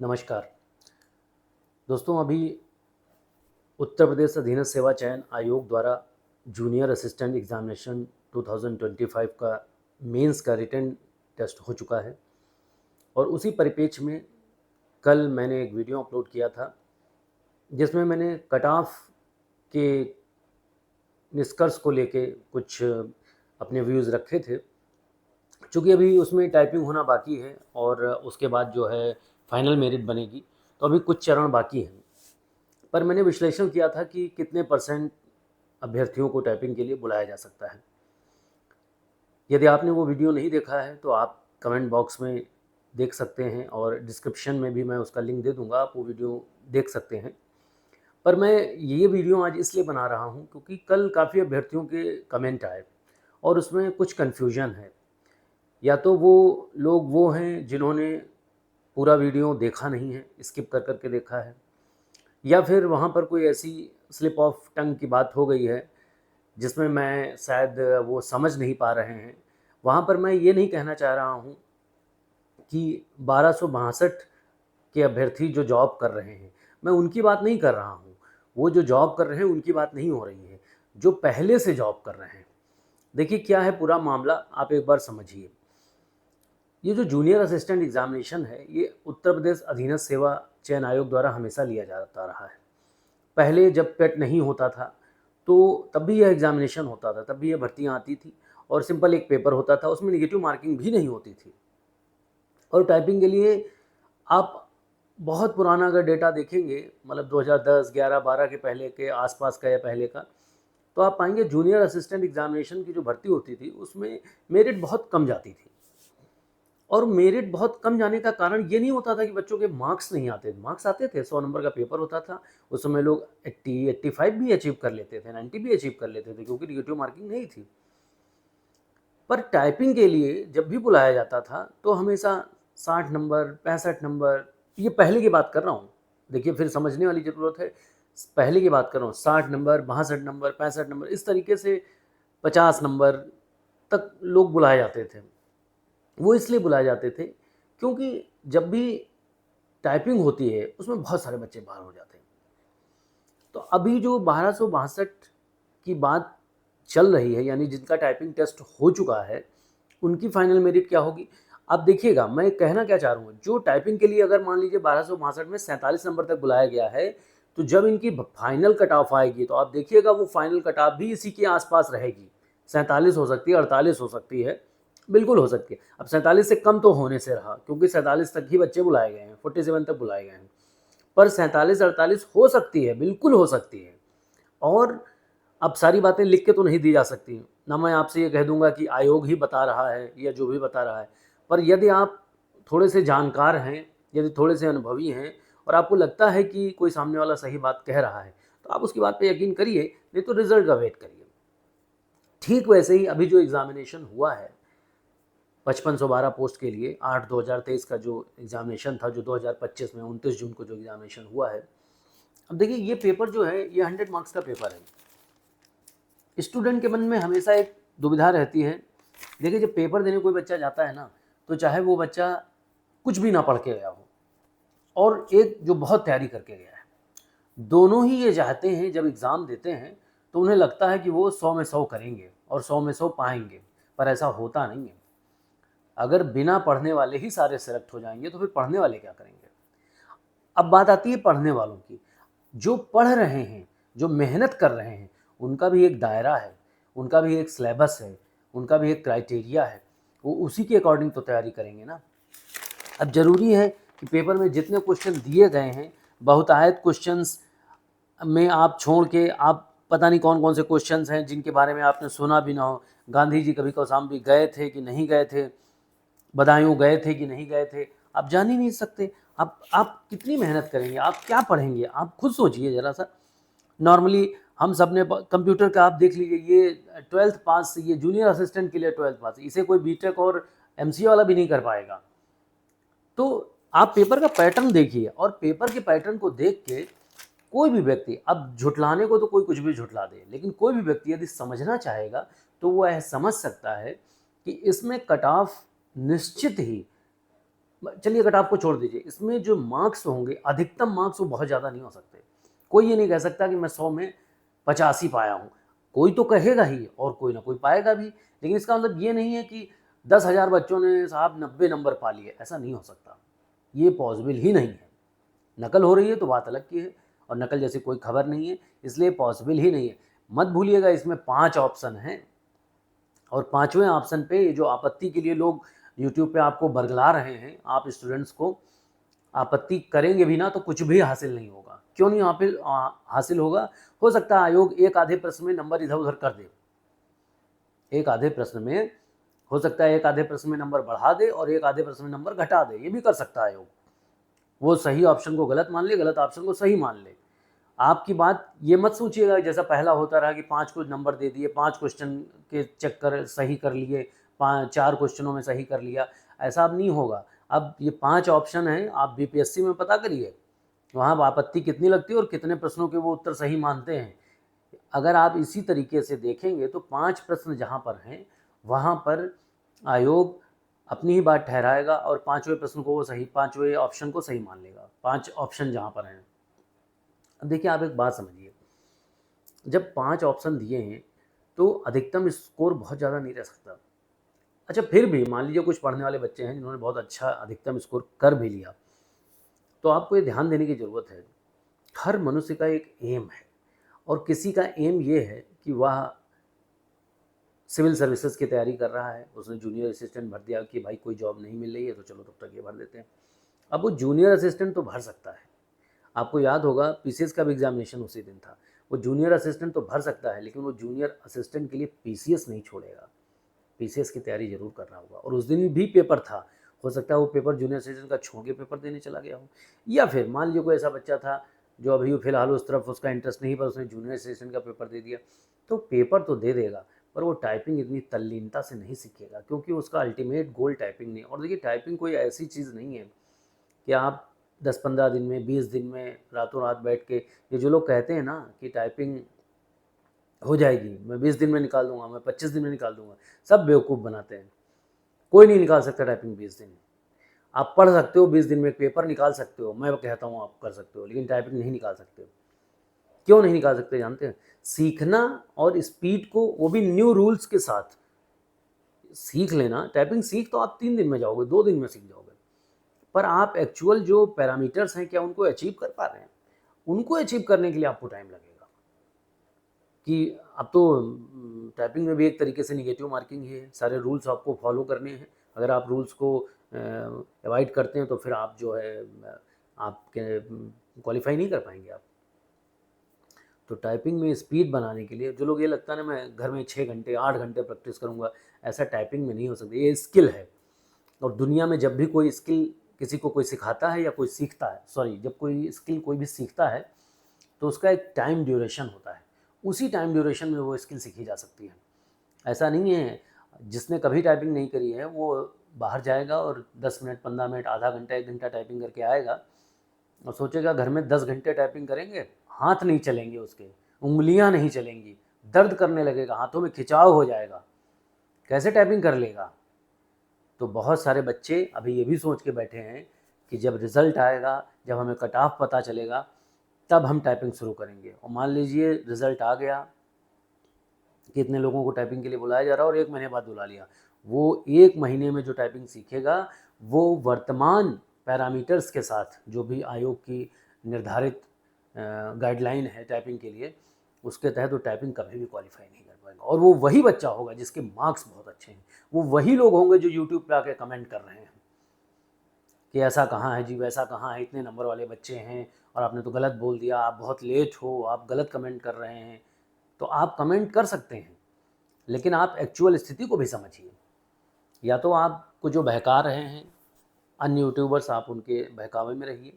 नमस्कार दोस्तों। अभी उत्तर प्रदेश अधीनस्थ सेवा चयन आयोग द्वारा जूनियर असिस्टेंट एग्जामिनेशन 2025 का मेंस का रिटन टेस्ट हो चुका है और उसी परिप्रेक्ष्य में कल मैंने एक वीडियो अपलोड किया था जिसमें मैंने कट ऑफ के निष्कर्ष को लेके कुछ अपने व्यूज़ रखे थे। चूँकि अभी उसमें टाइपिंग होना बाकी है और उसके बाद जो है फाइनल मेरिट बनेगी, तो अभी कुछ चरण बाकी हैं। पर मैंने विश्लेषण किया था कि कितने परसेंट अभ्यर्थियों को टाइपिंग के लिए बुलाया जा सकता है। यदि आपने वो वीडियो नहीं देखा है तो आप कमेंट बॉक्स में देख सकते हैं और डिस्क्रिप्शन में भी मैं उसका लिंक दे दूंगा, आप वो वीडियो देख सकते हैं। पर मैं ये वीडियो आज इसलिए बना रहा हूँ क्योंकि कल काफ़ी अभ्यर्थियों के कमेंट आए और उसमें कुछ कन्फ्यूजन है। या तो वो लोग वो हैं जिन्होंने पूरा वीडियो देखा नहीं है, स्किप कर कर के देखा है, या फिर वहाँ पर कोई ऐसी स्लिप ऑफ टंग की बात हो गई है जिसमें मैं शायद वो समझ नहीं पा रहे हैं। वहाँ पर मैं ये नहीं कहना चाह रहा हूँ कि 1262 के अभ्यर्थी जो जॉब कर रहे हैं, मैं उनकी बात नहीं कर रहा हूँ। वो जो जॉब कर रहे हैं उनकी बात नहीं हो रही है, जो पहले से जॉब कर रहे हैं। देखिए क्या है पूरा मामला, आप एक बार समझिए। ये जो जूनियर असिस्टेंट एग्जामिनेशन है, ये उत्तर प्रदेश अधीनस्थ सेवा चयन आयोग द्वारा हमेशा लिया जाता रहा है। पहले जब पेट नहीं होता था तो तब भी यह एग्ज़ामिनेशन होता था, तब भी यह भर्तियाँ आती थी और सिंपल एक पेपर होता था, उसमें नेगेटिव मार्किंग भी नहीं होती थी। और टाइपिंग के लिए आप बहुत पुराना अगर डेटा देखेंगे, मतलब 2010, 11, 12 के पहले के आसपास का या पहले का, तो आप पाएंगे जूनियर असिस्टेंट एग्जामिनेशन की जो भर्ती होती थी उसमें मेरिट बहुत कम जाती थी। और मेरिट बहुत कम जाने का कारण ये नहीं होता था कि बच्चों के मार्क्स नहीं आते थे, मार्क्स आते थे। 100 नंबर का पेपर होता था, उस समय लोग 80, 85 भी अचीव कर लेते थे, 90 भी अचीव कर लेते थे क्योंकि निगेटिव मार्किंग नहीं थी। पर टाइपिंग के लिए जब भी बुलाया जाता था तो हमेशा 60 नंबर, 65 नंबर, ये पहले की बात कर रहा हूँ, देखिए फिर समझने वाली ज़रूरत है। पहले की बात कर रहा हूँ, 60 नंबर, 62 नंबर, 65 नंबर, इस तरीके से 50 नंबर तक लोग बुलाए जाते थे। वो इसलिए बुलाए जाते थे क्योंकि जब भी टाइपिंग होती है उसमें बहुत सारे बच्चे बाहर हो जाते हैं। तो अभी जो 1262 की बात चल रही है, यानी जिनका टाइपिंग टेस्ट हो चुका है, उनकी फाइनल मेरिट क्या होगी। अब देखिएगा मैं कहना क्या चाह रहा हूँ, जो टाइपिंग के लिए अगर मान लीजिए 1262 में 47 नंबर तक बुलाया गया है, तो जब इनकी फाइनल कट ऑफ आएगी तो आप देखिएगा वो फाइनल कट ऑफ भी इसी के आसपास रहेगी। 47 हो सकती है, 48 हो सकती है, बिल्कुल हो सकती है। अब 47 से कम तो होने से रहा क्योंकि 47 तक ही बच्चे बुलाए गए हैं, 47 तक बुलाए गए हैं। पर 47-48 हो सकती है, बिल्कुल हो सकती है। और अब सारी बातें लिख के तो नहीं दी जा सकती, ना मैं आपसे ये कह दूंगा कि आयोग ही बता रहा है या जो भी बता रहा है। पर यदि आप थोड़े से जानकार हैं, यदि थोड़े से अनुभवी हैं और आपको लगता है कि कोई सामने वाला सही बात कह रहा है, तो आप उसकी बात पे यकीन करिए, नहीं तो रिजल्ट का वेट करिए। ठीक वैसे ही अभी जो एग्ज़ामिनेशन हुआ है 5512 पोस्ट के लिए 8/2023 का जो एग्ज़ामिनेशन था, जो 2025 में 29 जून को जो एग्ज़ामिनेशन हुआ है। अब देखिए ये पेपर जो है ये 100 मार्क्स का पेपर है। स्टूडेंट के मन में हमेशा एक दुविधा रहती है। देखिए जब पेपर देने कोई बच्चा जाता है ना, तो चाहे वो बच्चा कुछ भी ना पढ़ के गया हो और एक जो बहुत तैयारी करके गया है, दोनों ही ये चाहते हैं जब एग्ज़ाम देते हैं तो उन्हें लगता है कि वो 100 में 100 करेंगे और 100 में 100 पाएंगे। पर ऐसा होता नहीं है। अगर बिना पढ़ने वाले ही सारे सेलेक्ट हो जाएंगे तो फिर पढ़ने वाले क्या करेंगे। अब बात आती है पढ़ने वालों की। जो पढ़ रहे हैं, जो मेहनत कर रहे हैं, उनका भी एक दायरा है, उनका भी एक सिलेबस है, उनका भी एक क्राइटेरिया है। वो उसी के अकॉर्डिंग तो तैयारी करेंगे ना। अब ज़रूरी है कि पेपर में जितने क्वेश्चन दिए गए हैं, बहुतायत क्वेश्चंस में आप छोड़ के आप पता नहीं कौन कौन से क्वेश्चंस हैं जिनके बारे में आपने सुना भी ना हो। गांधी जी कभी कौशाम्बी गए थे कि नहीं गए थे, बदायूं गए थे कि नहीं गए थे, आप जान ही नहीं सकते। आप कितनी मेहनत करेंगे, आप क्या पढ़ेंगे, आप खुद सोचिए ज़रा सा। नॉर्मली हम सब ने कंप्यूटर का आप देख लीजिए, ये 12th पास, ये जूनियर असिस्टेंट के लिए 12th पास, इसे कोई बीटेक और एमसीए वाला भी नहीं कर पाएगा। तो आप पेपर का पैटर्न देखिए और पेपर के पैटर्न को देख के कोई भी व्यक्ति, अब झुठलाने को तो कोई कुछ भी झुठला दे, लेकिन कोई भी व्यक्ति यदि समझना चाहेगा तो वो समझ सकता है कि इसमें कट ऑफ निश्चित ही चलिए कट ऑफ को छोड़ दीजिए, इसमें जो मार्क्स होंगे अधिकतम मार्क्स वो बहुत ज़्यादा नहीं हो सकते। कोई ये नहीं कह सकता कि मैं 100 में 85 पाया हूँ, कोई तो कहेगा ही और कोई ना कोई पाएगा भी, लेकिन इसका मतलब ये नहीं है कि 10,000 बच्चों ने साहब 90 नंबर पा लिए, ऐसा नहीं हो सकता, ये पॉसिबल ही नहीं है। नकल हो रही है तो बात अलग की है, और नकल जैसी कोई खबर नहीं है, इसलिए पॉसिबल ही नहीं है। मत भूलिएगा इसमें 5 ऑप्शन हैं, और 5वें ऑप्शन पे ये जो आपत्ति के लिए लोग यूट्यूब पे आपको बरगला रहे हैं, आप स्टूडेंट्स को आपत्ति करेंगे भी ना तो कुछ भी हासिल नहीं होगा। क्यों नहीं हासिल होगा? हो सकता है आयोग एक आधे प्रश्न में नंबर इधर उधर कर दे, एक आधे प्रश्न में हो सकता है एक आधे प्रश्न में नंबर बढ़ा दे और एक आधे प्रश्न में नंबर घटा दे, ये भी कर सकता है आयोग। वो सही ऑप्शन को गलत मान ले, गलत ऑप्शन को सही मान ले। आपकी बात ये मत सोचिएगा जैसा पहला होता रहा कि 5 को नंबर दे दिए, 5 क्वेश्चन के चेक कर सही कर लिए, 4 क्वेश्चनों में सही कर लिया, ऐसा अब नहीं होगा। अब ये 5 ऑप्शन हैं, आप बीपीएससी में पता करिए वहाँ आपत्ति कितनी लगती है और कितने प्रश्नों के वो उत्तर सही मानते हैं। अगर आप इसी तरीके से देखेंगे तो 5 प्रश्न जहाँ पर हैं वहाँ पर आयोग अपनी ही बात ठहराएगा और 5वें प्रश्न को वो सही, 5वें ऑप्शन को सही मान लेगा, 5 ऑप्शन जहाँ पर हैं। अब देखिए आप एक बात समझिए, जब 5 ऑप्शन दिए हैं तो अधिकतम स्कोर बहुत ज़्यादा नहीं रह सकता। अच्छा फिर भी मान लीजिए कुछ पढ़ने वाले बच्चे हैं जिन्होंने बहुत अच्छा अधिकतम स्कोर कर भी लिया, तो आपको ये ध्यान देने की ज़रूरत है, हर मनुष्य का एक एम है, और किसी का एम ये है कि वह सिविल सर्विसेज की तैयारी कर रहा है, उसने जूनियर असिस्टेंट भर दिया कि भाई कोई जॉब नहीं मिल रही है तो चलो तब तक ये भर देते हैं। अब वो जूनियर असिस्टेंट तो भर सकता है, आपको याद होगा पीसीएस का भी एग्जामिनेशन उसी दिन था, वो जूनियर असिस्टेंट तो भर सकता है लेकिन वो जूनियर असिस्टेंट के लिए पीसीएस नहीं छोड़ेगा, पीसीएस की तैयारी जरूर कर रहा होगा, और उस दिन भी पेपर था, हो सकता है वो पेपर जूनियर असिस्टेंट का छोड़ के पेपर देने चला गया हो, या फिर मान लीजिए कोई ऐसा बच्चा था जो अभी फिलहाल उस तरफ उसका इंटरेस्ट नहीं पर उसने जूनियर असिस्टेंट का पेपर दे दिया, तो पेपर तो दे देगा पर वो टाइपिंग इतनी तल्लीनता से नहीं सीखेगा, क्योंकि उसका अल्टीमेट गोल टाइपिंग नहीं। और देखिए टाइपिंग कोई ऐसी चीज़ नहीं है कि आप 10-15 दिन में, 20 दिन में रातों रात बैठ के, ये जो लोग कहते हैं ना कि टाइपिंग हो जाएगी, मैं 20 दिन में निकाल दूंगा, मैं 25 दिन में निकाल दूंगा, सब बेवकूफ़ बनाते हैं। कोई नहीं निकाल सकता टाइपिंग 20 दिन में। आप पढ़ सकते हो 20 दिन में, एक पेपर निकाल सकते हो, मैं कहता हूँ आप कर सकते हो, लेकिन टाइपिंग नहीं निकाल सकते हो। क्यों नहीं निकाल सकते जानते हैं? सीखना और स्पीड को, वो भी न्यू रूल्स के साथ सीख लेना। टाइपिंग सीख तो आप 3 दिन में जाओगे, 2 दिन में सीख जाओगे, पर आप एक्चुअल जो पैरामीटर्स हैं क्या उनको अचीव कर पा रहे हैं? उनको अचीव करने के लिए आपको टाइम लगेगा। कि अब तो टाइपिंग में भी एक तरीके से निगेटिव मार्किंग ही है, सारे रूल्स आपको फॉलो करने हैं, अगर आप रूल्स को अवॉइड करते हैं तो फिर आप जो है आपके क्वालिफाई नहीं कर पाएंगे आप। तो टाइपिंग में स्पीड बनाने के लिए जो लोग ये लगता है ना मैं घर में 6 घंटे 8 घंटे प्रैक्टिस करूँगा, ऐसा टाइपिंग में नहीं हो सकता, ये स्किल है। और दुनिया में जब भी कोई स्किल किसी को कोई सिखाता है या कोई सीखता है, सॉरी, जब कोई स्किल कोई भी सीखता है तो उसका एक टाइम ड्यूरेशन होता है, उसी टाइम ड्यूरेशन में वो स्किल सीखी जा सकती है। ऐसा नहीं है जिसने कभी टाइपिंग नहीं करी है वो बाहर जाएगा और 10 मिनट 15 मिनट आधा घंटा 1 घंटा टाइपिंग करके आएगा और सोचेगा घर में 10 घंटे टाइपिंग करेंगे, हाथ नहीं चलेंगे उसके, उंगलियां नहीं चलेंगी, दर्द करने लगेगा, हाथों में खिंचाव हो जाएगा, कैसे टाइपिंग कर लेगा? तो बहुत सारे बच्चे अभी ये भी सोच के बैठे हैं कि जब रिज़ल्ट आएगा, जब हमें कट ऑफ पता चलेगा तब हम टाइपिंग शुरू करेंगे। और मान लीजिए रिज़ल्ट आ गया कि इतने लोगों को टाइपिंग के लिए बुलाया जा रहा है और 1 महीने बाद बुला लिया, वो 1 महीने में जो टाइपिंग सीखेगा वो वर्तमान पैरामीटर्स के साथ, जो भी आयोग की निर्धारित गाइडलाइन है टाइपिंग के लिए, उसके तहत वो टाइपिंग कभी भी क्वालिफाई नहीं कर पाएगा। और वो वही बच्चा होगा जिसके मार्क्स बहुत अच्छे हैं, वो वही लोग होंगे जो यूट्यूब पे आके कमेंट कर रहे हैं कि ऐसा कहाँ है जी, वैसा कहाँ है, इतने नंबर वाले बच्चे हैं और आपने तो गलत बोल दिया, आप बहुत लेट हो, आप गलत कमेंट कर रहे हैं। तो आप कमेंट कर सकते हैं लेकिन आप एक्चुअल स्थिति को भी समझिए। या तो आपको जो बहका रहे हैं अन्य यूट्यूबर्स, आप उनके बहकावे में रहिए,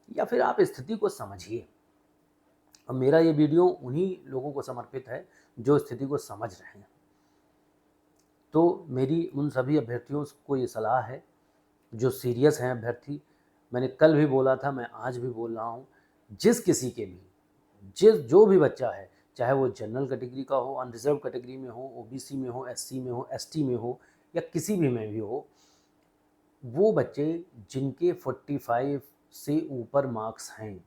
या फिर आप स्थिति को समझिए। और मेरा ये वीडियो उन्हीं लोगों को समर्पित है जो स्थिति को समझ रहे हैं। तो मेरी उन सभी अभ्यर्थियों को ये सलाह है जो सीरियस हैं अभ्यर्थी, मैंने कल भी बोला था, मैं आज भी बोल रहा हूँ, जिस किसी के भी जो भी बच्चा है, चाहे वो जनरल कैटेगरी का हो, अनरिजर्व कैटेगरी में हो, ओबीसी में हो, एससी में हो, एसटी में हो, या किसी भी में भी हो, वो बच्चे जिनके 45 से ऊपर मार्क्स हैं,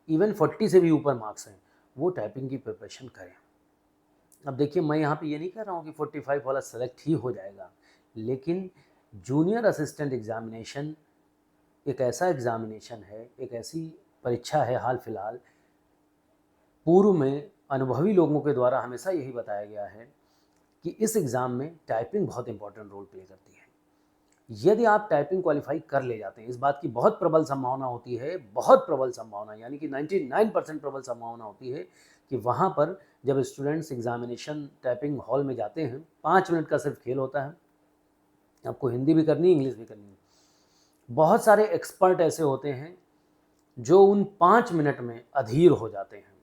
इवन 40 से भी ऊपर मार्क्स हैं, वो टाइपिंग की प्रिपरेशन करें। अब देखिए, मैं यहाँ पे ये नहीं कह रहा हूँ कि 45 वाला सेलेक्ट ही हो जाएगा, लेकिन जूनियर असिस्टेंट एग्ज़ामिनेशन एक ऐसा एग्ज़ामिनेशन है, एक ऐसी परीक्षा है, हाल फिलहाल पूर्व में अनुभवी लोगों के द्वारा हमेशा यही बताया गया है कि इस एग्ज़ाम में टाइपिंग बहुत इंपॉर्टेंट रोल प्ले करती है। यदि आप टाइपिंग क्वालिफाई कर ले जाते हैं, इस बात की बहुत प्रबल संभावना होती है, बहुत प्रबल संभावना, यानी कि 99% प्रबल संभावना होती है कि वहाँ पर जब स्टूडेंट्स एग्जामिनेशन टाइपिंग हॉल में जाते हैं, 5 मिनट का सिर्फ खेल होता है, आपको हिंदी भी करनी है, इंग्लिश भी करनी है। बहुत सारे एक्सपर्ट ऐसे होते हैं जो उन 5 मिनट में अधीर हो जाते हैं।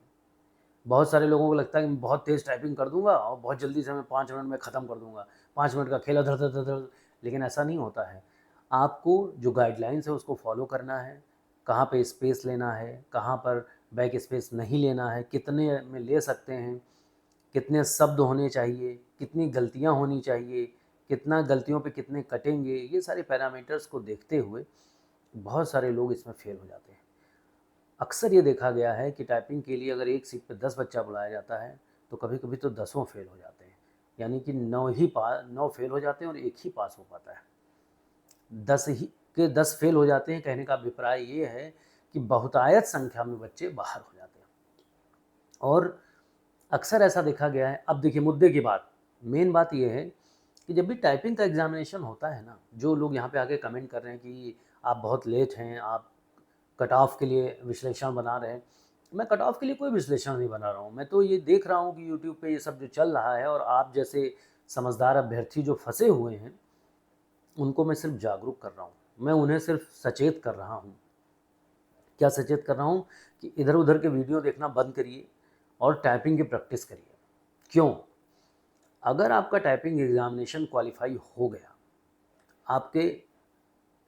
बहुत सारे लोगों को लगता है कि मैं बहुत तेज़ टाइपिंग कर दूंगा और बहुत जल्दी से मैं 5 मिनट में ख़त्म कर दूंगा, 5 मिनट का खेल धर धर धर धर, लेकिन ऐसा नहीं होता है। आपको जो गाइडलाइंस है उसको फॉलो करना है, कहाँ पे स्पेस लेना है, कहाँ पर बैक स्पेस नहीं लेना है, कितने में ले सकते हैं, कितने शब्द होने चाहिए, कितनी गलतियाँ होनी चाहिए, कितना गलतियों पे कितने कटेंगे, ये सारे पैरामीटर्स को देखते हुए बहुत सारे लोग इसमें फेल हो जाते हैं। अक्सर ये देखा गया है कि टाइपिंग के लिए अगर एक सीट पे 10 बच्चा बुलाया जाता है तो कभी कभी तो 10 फेल हो जाते हैं, यानी कि 9 फेल हो जाते हैं और एक ही पास हो पाता है। 10 फेल हो जाते हैं, कहने का अभिप्राय ये है कि बहुतायत संख्या में बच्चे बाहर हो जाते हैं। और अक्सर ऐसा देखा गया है। अब देखिए मुद्दे की बात, मेन बात ये है कि जब भी टाइपिंग का एग्जामिनेशन होता है ना, जो लोग यहाँ पे आके कमेंट कर रहे हैं कि आप बहुत लेट हैं, आप कट ऑफ के लिए विश्लेषण बना रहे हैं, मैं कट ऑफ के लिए कोई विश्लेषण नहीं बना रहा हूँ। मैं तो ये देख रहा हूँ कि यूट्यूब पे ये सब जो चल रहा है और आप जैसे समझदार अभ्यर्थी जो फंसे हुए हैं उनको मैं सिर्फ जागरूक कर रहा हूँ, मैं उन्हें सिर्फ सचेत कर रहा हूँ। क्या सचेत कर रहा हूँ कि इधर उधर के वीडियो देखना बंद करिए और टाइपिंग की प्रैक्टिस करिए। क्यों? अगर आपका टाइपिंग एग्जामिनेशन क्वालिफाई हो गया, आपके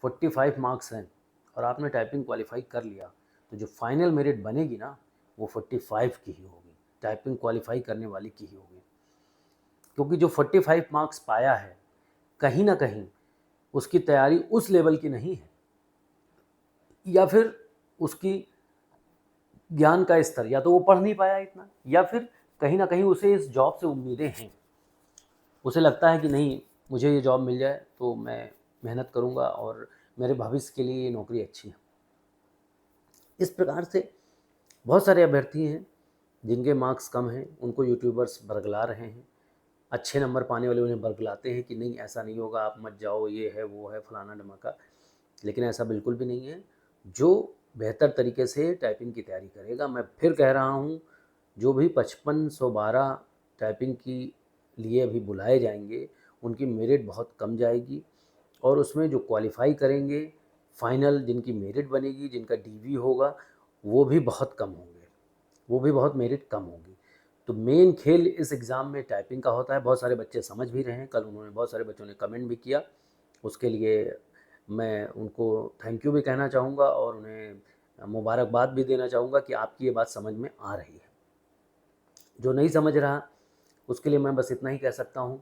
45 मार्क्स हैं और आपने टाइपिंग क्वालिफाई कर लिया, तो जो फाइनल मेरिट बनेगी ना वो 45 की ही होगी, टाइपिंग क्वालिफाई करने वाली की ही होगी। क्योंकि जो 45 मार्क्स पाया है, कहीं ना कहीं उसकी तैयारी उस लेवल की नहीं है, या फिर उसकी ज्ञान का स्तर, या तो वो पढ़ नहीं पाया इतना, या फिर कहीं ना कहीं उसे इस जॉब से उम्मीदें हैं। उसे लगता है कि नहीं, मुझे ये जॉब मिल जाए तो मैं मेहनत करूँगा और मेरे भविष्य के लिए ये नौकरी अच्छी है। इस प्रकार से बहुत सारे अभ्यर्थी हैं जिनके मार्क्स कम हैं, उनको यूट्यूबर्स बरगला रहे हैं। अच्छे नंबर पाने वाले उन्हें बरगलाते हैं कि नहीं ऐसा नहीं होगा, आप मत जाओ, ये है वो है फलाना ढमाका। लेकिन ऐसा बिल्कुल भी नहीं है। जो बेहतर तरीके से टाइपिंग की तैयारी करेगा, मैं फिर कह रहा हूँ, जो भी 5512 टाइपिंग की लिए अभी बुलाए जाएंगे उनकी मेरिट बहुत कम जाएगी, और उसमें जो क्वालिफ़ाई करेंगे फाइनल, जिनकी मेरिट बनेगी, जिनका डीवी होगा, वो भी बहुत कम होंगे, वो भी बहुत मेरिट कम होगी। तो मेन खेल इस एग्ज़ाम में टाइपिंग का होता है। बहुत सारे बच्चे समझ भी रहे हैं, कल उन्होंने बहुत सारे बच्चों ने कमेंट भी किया, उसके लिए मैं उनको थैंक यू भी कहना चाहूँगा और उन्हें मुबारकबाद भी देना चाहूँगा कि आपकी ये बात समझ में आ रही है। जो नहीं समझ रहा उसके लिए मैं बस इतना ही कह सकता हूँ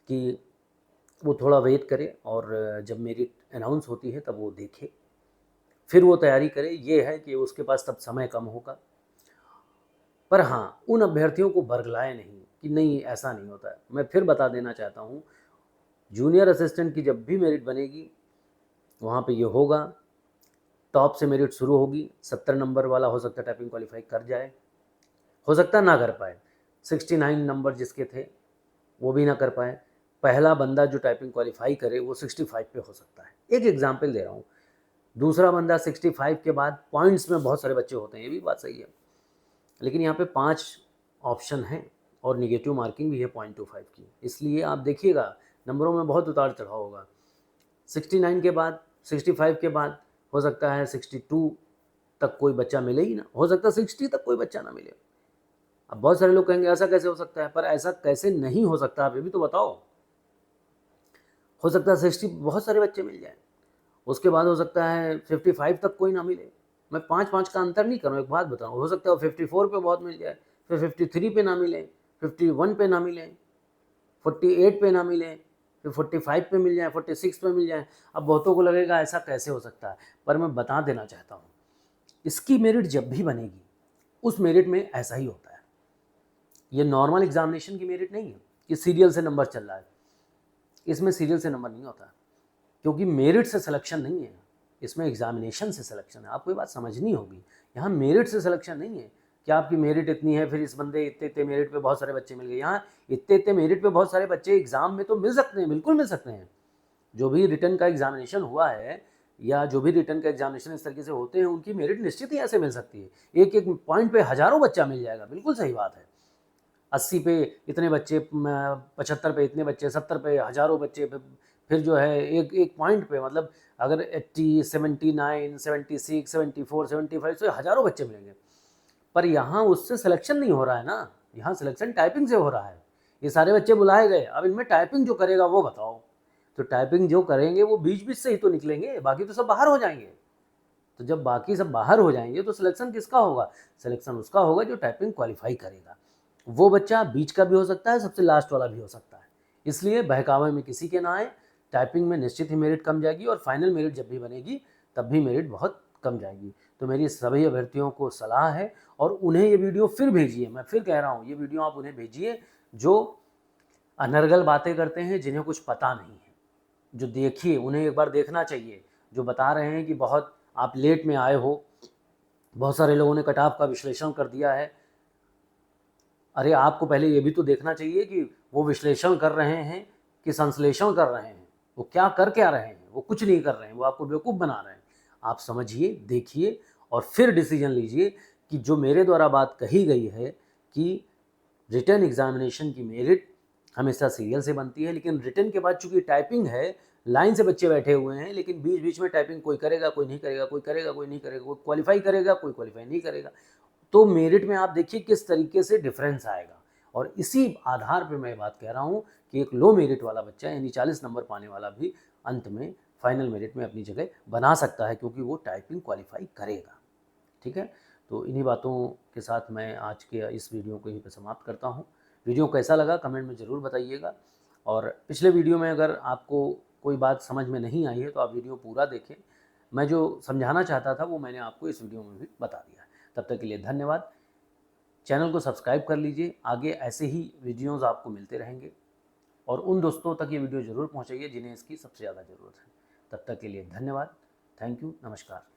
कि वो थोड़ा वेट करे और जब मेरिट अनाउंस होती है तब वो देखे, फिर वो तैयारी करे। ये है कि उसके पास तब समय कम होगा। पर हाँ, उन अभ्यर्थियों को बरगलाए नहीं कि नहीं ऐसा नहीं होता है। मैं फिर बता देना चाहता हूँ, जूनियर असिस्टेंट की जब भी मेरिट बनेगी वहाँ पे ये होगा, टॉप से मेरिट शुरू होगी। 70 नंबर वाला हो सकता है टाइपिंग क्वालिफाई कर जाए, हो सकता है ना कर पाए। 69 नंबर जिसके थे वो भी ना कर पाए। पहला बंदा जो टाइपिंग क्वालिफाई करे वो 65 पे हो सकता है। एक एग्जाम्पल दे रहा हूँ। दूसरा बंदा 65 के बाद पॉइंट्स में बहुत सारे बच्चे होते हैं, ये भी बात सही है, लेकिन यहाँ पे 5 ऑप्शन हैं और निगेटिव मार्किंग भी है 0.25 की। इसलिए आप देखिएगा नंबरों में बहुत उतार चढ़ाव होगा। 69 के बाद, 65 के बाद हो सकता है 62 तक कोई बच्चा मिले ही ना, हो सकता है 60 तक कोई बच्चा ना मिले। अब बहुत सारे लोग कहेंगे ऐसा कैसे हो सकता है, पर ऐसा कैसे नहीं हो सकता, आप ये भी तो बताओ। हो सकता है 60 बहुत सारे बच्चे मिल जाए, उसके बाद हो सकता है 55 तक कोई ना मिले। मैं 5-5 का अंतर नहीं कर रहा हूँ, एक बात बताऊँ, हो सकता है 54 पे बहुत मिल जाए, फिर 53 पे ना मिले, 51 पे ना मिले, 48 पे ना मिले, फिर 45 पे मिल जाए, 46 पे मिल जाए। अब बहुतों को लगेगा ऐसा कैसे हो सकता है, पर मैं बता देना चाहता हूँ, इसकी मेरिट जब भी बनेगी उस मेरिट में ऐसा ही होता है। ये नॉर्मल एग्जामिनेशन की मेरिट नहीं है कि सीरियल से नंबर चल रहा है, इसमें सीरियल से नंबर नहीं होता, क्योंकि मेरिट से सिलेक्शन नहीं है, इसमें एग्जामिनेशन से सिलेक्शन है। आपको ये बात समझनी होगी, यहाँ मेरिट से सिलेक्शन नहीं है कि आपकी मेरिट इतनी है, फिर इस बंदे इतने इतने मेरिट पे बहुत सारे बच्चे मिल गए। यहाँ इतने इतने मेरिट पे बहुत सारे बच्चे एग्जाम में तो मिल सकते हैं, बिल्कुल मिल सकते हैं। जो भी रिटर्न का एग्जामिनेशन हुआ है या जो भी रिटर्न का एग्जामिनेशन इस तरीके से होते हैं, उनकी मेरिट निश्चित ही ऐसे मिल सकती है। एक एक पॉइंट पे हज़ारों बच्चा मिल जाएगा, बिल्कुल सही बात है। 80 पे इतने बच्चे, 75 पे इतने बच्चे, 70 पे हज़ारों बच्चे, फिर जो है एक एक पॉइंट पे, मतलब अगर 80, 79, 76, 74, 75 से हज़ारों बच्चे मिलेंगे। पर यहाँ उससे सिलेक्शन नहीं हो रहा है ना, यहाँ सिलेक्शन टाइपिंग से हो रहा है। ये सारे बच्चे बुलाए गए, अब इनमें टाइपिंग जो करेगा वो बताओ। तो टाइपिंग जो करेंगे वो बीच बीच से ही तो निकलेंगे, बाकी तो सब बाहर हो जाएंगे। तो जब बाकी सब बाहर हो जाएंगे तो सिलेक्शन किसका होगा? सिलेक्शन उसका होगा जो टाइपिंग क्वालिफाई करेगा। वो बच्चा बीच का भी हो सकता है, सबसे लास्ट वाला भी हो सकता है। इसलिए बहकावे में किसी के ना आए। टाइपिंग में निश्चित ही मेरिट कम जाएगी, और फाइनल मेरिट जब भी बनेगी तब भी मेरिट बहुत कम जाएगी। तो मेरी सभी अभ्यर्थियों को सलाह है, और उन्हें ये वीडियो फिर भेजिए। मैं फिर कह रहा हूँ, ये वीडियो आप उन्हें भेजिए जो अनर्गल बातें करते हैं, जिन्हें कुछ पता नहीं है। जो देखिए, उन्हें एक बार देखना चाहिए। जो बता रहे हैं कि बहुत आप लेट में आए हो, बहुत सारे लोगों ने कट ऑफ का विश्लेषण कर दिया है। अरे आपको पहले ये भी तो देखना चाहिए कि वो विश्लेषण कर रहे हैं कि संश्लेषण कर रहे हैं, वो क्या रहे हैं? वो कुछ नहीं कर रहे हैं, वो आपको बेवकूफ़ बना रहे हैं। आप समझिए, देखिए, और फिर डिसीजन लीजिए कि जो मेरे द्वारा बात कही गई है कि रिटन एग्जामिनेशन की मेरिट हमेशा सीरियल से बनती है, लेकिन रिटन के बाद चूंकि टाइपिंग है, लाइन से बच्चे बैठे हुए हैं, लेकिन बीच बीच में टाइपिंग कोई करेगा, कोई नहीं करेगा, कोई करेगा, कोई नहीं करेगा, कोई क्वालिफाई करेगा, कोई क्वालिफाई नहीं करेगा। तो मेरिट में आप देखिए किस तरीके से डिफरेंस आएगा। और इसी आधार पर मैं बात कह रहा हूँ कि एक लो मेरिट वाला बच्चा, यानी 40 नंबर पाने वाला भी अंत में फाइनल मेरिट में अपनी जगह बना सकता है, क्योंकि वो टाइपिंग क्वालिफाई करेगा। ठीक है, तो इन्हीं बातों के साथ मैं आज के इस वीडियो को यहीं पर समाप्त करता हूँ। वीडियो कैसा लगा कमेंट में ज़रूर बताइएगा, और पिछले वीडियो में अगर आपको कोई बात समझ में नहीं आई है तो आप वीडियो पूरा देखें। मैं जो समझाना चाहता था वो मैंने आपको इस वीडियो में भी बता दिया है। तब तक के लिए धन्यवाद। चैनल को सब्सक्राइब कर लीजिए, आगे ऐसे ही वीडियोज़ आपको मिलते रहेंगे, और उन दोस्तों तक ये वीडियो ज़रूर पहुँचाइए जिन्हें इसकी सबसे ज़्यादा ज़रूरत है। तब तक के लिए धन्यवाद। थैंक यू, नमस्कार।